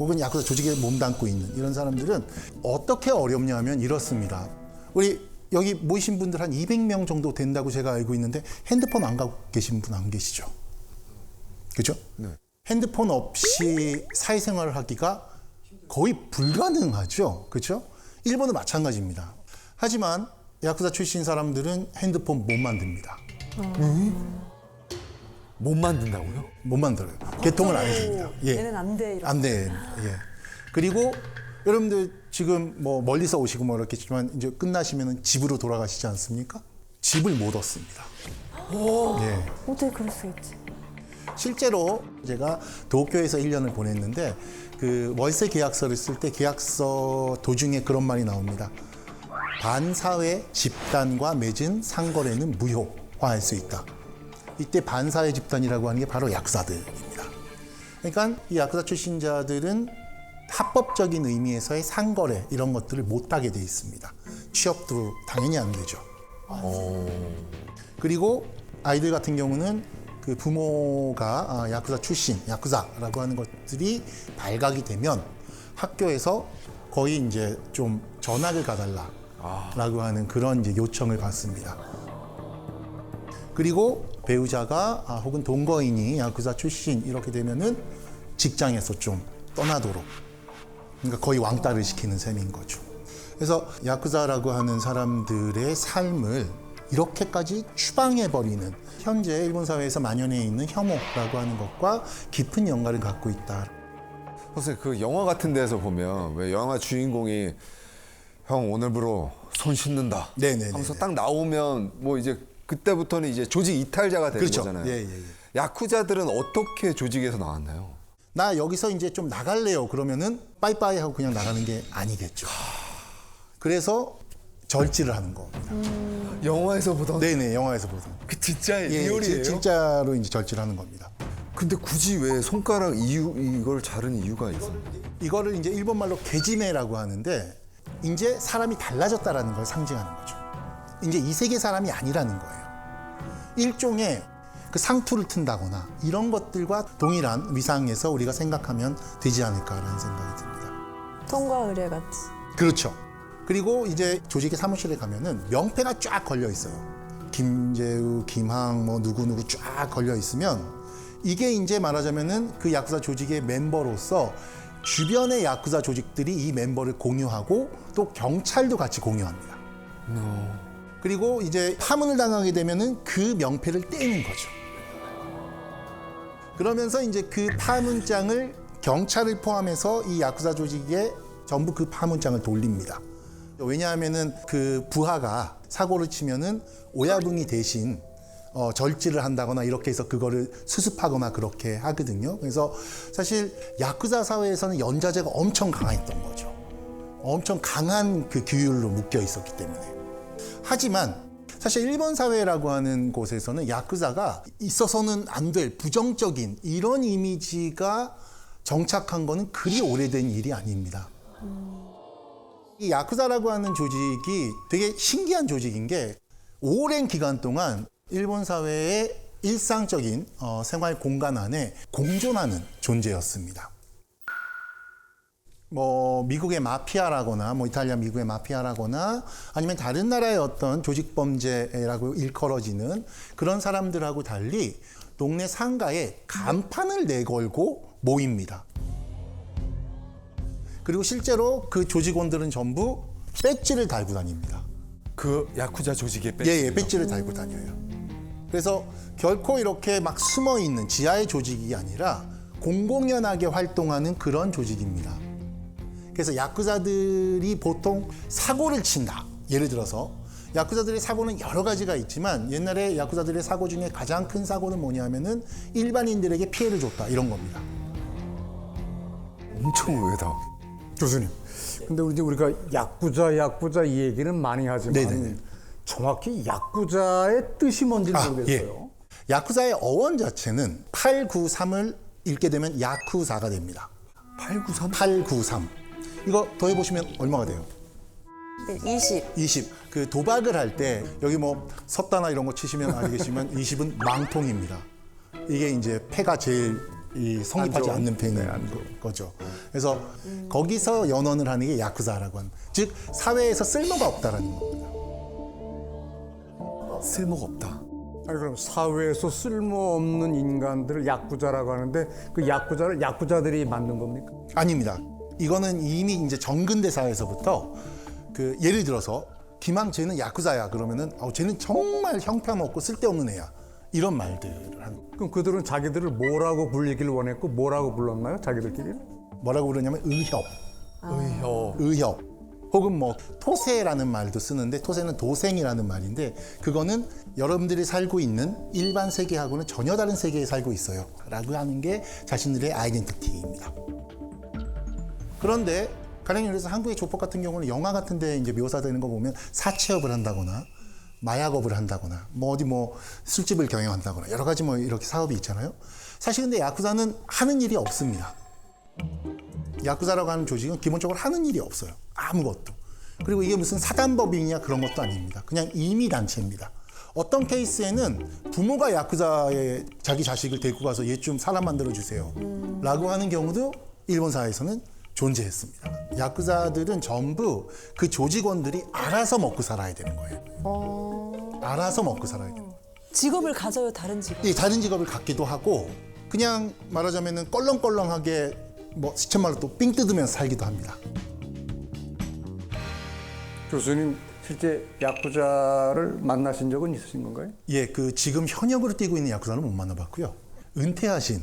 혹은 야쿠자 조직에 몸담고 있는 이런 사람들은 어떻게 어렵냐 하면 이렇습니다. 우리 여기 모이신 분들 한 200명 정도 된다고 제가 알고 있는데 핸드폰 안 갖고 계신 분 안 계시죠? 그죠? 네. 핸드폰 없이 사회생활을 하기가 거의 불가능하죠. 그죠? 일본도 마찬가지입니다. 하지만 야쿠자 출신 사람들은 핸드폰 못 만듭니다. 못 만든다고요? 못 만들어요. 개통을 안 해줍니다. 얘는 안 돼. 이렇게. 안 돼. 예. 그리고 여러분들 지금 뭐 멀리서 오시고 뭐 이렇겠지만 이제 끝나시면 집으로 돌아가시지 않습니까? 집을 못 얻습니다. 예. 어떻게 그럴 수 있지? 실제로 제가 도쿄에서 1년을 보냈는데 그 월세 계약서를 쓸 때 계약서 도중에 그런 말이 나옵니다. 반사회 집단과 맺은 상거래는 무효화할 수 있다. 이때 반사회 집단이라고 하는 게 바로 야쿠자들입니다. 그러니까 이 야쿠자 출신자들은 합법적인 의미에서의 상거래 이런 것들을 못하게 돼 있습니다. 취업도 당연히 안 되죠. 그리고 아이들 같은 경우는 그 부모가 야쿠자 출신, 야쿠자라고 하는 것들이 발각이 되면 학교에서 거의 이제 좀 전학을 가달라라고 하는 그런 이제 요청을 받습니다. 그리고 배우자가 혹은 동거인이 야쿠자 출신 이렇게 되면은 직장에서 좀 떠나도록, 그러니까 거의 왕따를 시키는 셈인 거죠. 그래서 야쿠자라고 하는 사람들의 삶을 이렇게까지 추방해버리는 현재 일본 사회에서 만연해 있는 혐오라고 하는 것과 깊은 연관을 갖고 있다. 선생님, 그 영화 같은 데서 보면 왜 영화 주인공이 형 오늘부로 손 씻는다 네네네. 하면서 딱 나오면 뭐 이제 그때부터는 이제 조직 이탈자가 되는 그렇죠. 거잖아요. 예. 야쿠자들은 어떻게 조직에서 나왔나요? 나 여기서 이제 좀 나갈래요. 그러면은 빠이빠이 하고 그냥 나가는 게 아니겠죠. 그래서 절지를 하는 겁니다. 영화에서 보던 네네, 영화에서 보던. 그 진짜 예, 리얼이에요? 진짜로 이제 절지를 하는 겁니다. 근데 굳이 왜 손가락 이걸 자른 이유가 있어요? 이거를 이제 일본 말로 게지메라고 하는데 이제 사람이 달라졌다라는 걸 상징하는 거죠. 이제 이 세계 사람이 아니라는 거예요. 일종의 그 상투를 튼다거나 이런 것들과 동일한 위상에서 우리가 생각하면 되지 않을까라는 생각이 듭니다. 통과 의례 같이. 그렇죠. 그리고 이제 조직의 사무실에 가면은 명패가 쫙 걸려 있어요. 김재우, 김항, 뭐 누구 쫙 걸려 있으면 이게 이제 말하자면은 그 야쿠자 조직의 멤버로서 주변의 야쿠자 조직들이 이 멤버를 공유하고 또 경찰도 같이 공유합니다. 그리고 이제 파문을 당하게 되면은 그 명패를 떼는 거죠. 그러면서 이제 그 파문장을 경찰을 포함해서 이 야쿠자 조직에 전부 그 파문장을 돌립니다. 왜냐하면은 그 부하가 사고를 치면은 오야붕이 대신 절지를 한다거나 이렇게 해서 그거를 수습하거나 그렇게 하거든요. 그래서 사실 야쿠자 사회에서는 연좌제가 엄청 강했던 거죠. 엄청 강한 그 규율로 묶여 있었기 때문에. 하지만 사실 일본 사회라고 하는 곳에서는 야쿠자가 있어서는 안 될 부정적인 이런 이미지가 정착한 거는 그리 오래된 일이 아닙니다. 이 야쿠자라고 하는 조직이 되게 신기한 조직인 게 오랜 기간 동안 일본 사회의 일상적인 생활 공간 안에 공존하는 존재였습니다. 뭐 미국의 마피아라거나 뭐 이탈리아 미국의 마피아라거나 아니면 다른 나라의 어떤 조직 범죄라고 일컬어지는 그런 사람들하고 달리 동네 상가에 간판을 내걸고 모입니다. 그리고 실제로 그 조직원들은 전부 배지를 달고 다닙니다. 그 야쿠자 조직의 배지. 예, 배지를 달고 다녀요. 그래서 결코 이렇게 막 숨어 있는 지하의 조직이 아니라 공공연하게 활동하는 그런 조직입니다. 그래서 야쿠자들이 보통 사고를 친다. 예를 들어서 야쿠자들의 사고는 여러 가지가 있지만 옛날에 야쿠자들의 사고 중에 가장 큰 사고는 뭐냐면은 일반인들에게 피해를 줬다 이런 겁니다. 엄청 의외다. 교수님, 근데 이제 우리가 야쿠자 이 얘기는 많이 하지만 네네네. 정확히 야쿠자의 뜻이 뭔지 모르겠어요. 예. 야쿠자의 어원 자체는 893을 읽게 되면 야쿠사가 됩니다. 893? 893. 이거 더해보시면 얼마가 돼요? 20. 20. 그 도박을 할 때 여기 뭐 섰다나 이런 거 치시면 알겠지만 20은 망통입니다. 이게 이제 패가 제일 이 성립하지 좋은, 않는 팬인 네, 안 좋은. 거죠. 그래서 거기서 연원을 하는 게 야쿠자라고 하는, 즉 사회에서 쓸모가 없다라는 겁니다. 쓸모가 없다. 아니 그럼 사회에서 쓸모없는 인간들을 야쿠자라고 하는데 그 야쿠자를 야쿠자들이 만든 겁니까? 아닙니다. 이거는 이미 이제 정근대 사회에서부터 그 예를 들어서 김항 쟤는 야쿠자야 그러면은 쟤는 정말 형편없고 쓸데없는 애야 이런 말들을 하는 거예요. 그럼 그들은 자기들을 뭐라고 불리길 원했고 뭐라고 불렀나요? 자기들끼리? 뭐라고 그러냐면 의협, 의협 혹은 뭐 토세라는 말도 쓰는데 토세는 도생이라는 말인데 그거는 여러분들이 살고 있는 일반 세계하고는 전혀 다른 세계에 살고 있어요 라고 하는 게 자신들의 아이덴티티입니다. 그런데 가령 예를 들어서 한국의 조폭 같은 경우는 영화 같은 데 이제 묘사되는 거 보면 사채업을 한다거나 마약업을 한다거나 뭐 어디 뭐 술집을 경영한다거나 여러 가지 뭐 이렇게 사업이 있잖아요. 사실 근데 야쿠자는 하는 일이 없습니다. 야쿠자라고 하는 조직은 기본적으로 하는 일이 없어요. 아무것도. 그리고 이게 무슨 사단법인이냐 그런 것도 아닙니다. 그냥 임의단체입니다. 어떤 케이스에는 부모가 야쿠자에 자기 자식을 데리고 가서 얘 좀 사람 만들어주세요 라고 하는 경우도 일본 사회에서는 존재했습니다. 야쿠자들은 전부 그 조직원들이 알아서 먹고 살아야 되는 거예요. 알아서 먹고 살아야 되는 거예요. 직업을 가져요, 다른 직업. 예, 다른 직업을 갖기도 하고 그냥 말하자면은 껄렁껄렁하게 뭐 시쳇말로 또 삥 뜯으면서 살기도 합니다. 교수님 실제 야쿠자를 만나신 적은 있으신 건가요? 예, 그 지금 현역으로 뛰고 있는 야쿠자는 못 만나봤고요. 은퇴하신,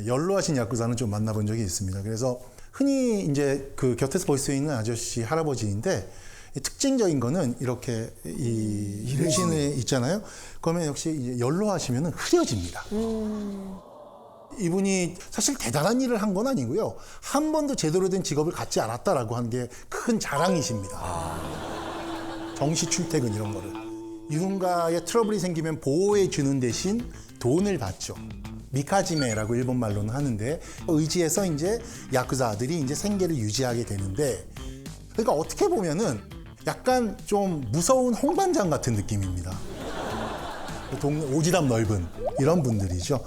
연로하신 야쿠자는 좀 만나본 적이 있습니다. 그래서 흔히 이제 그 곁에서 볼 수 있는 아저씨, 할아버지인데 특징적인 거는 이렇게 이 문신이 있잖아요. 그러면 역시 이제 연로하시면 흐려집니다. 이분이 사실 대단한 일을 한 건 아니고요. 한 번도 제대로 된 직업을 갖지 않았다라고 하는 게 큰 자랑이십니다. 정시 출퇴근 이런 거를. 누군가의 트러블이 생기면 보호해 주는 대신 돈을 받죠. 미카지메라고 일본 말로는 하는데 의지해서 이제 야쿠자들이 이제 생계를 유지하게 되는데 그러니까 어떻게 보면은 약간 좀 무서운 홍반장 같은 느낌입니다. 오지랖 넓은 이런 분들이죠.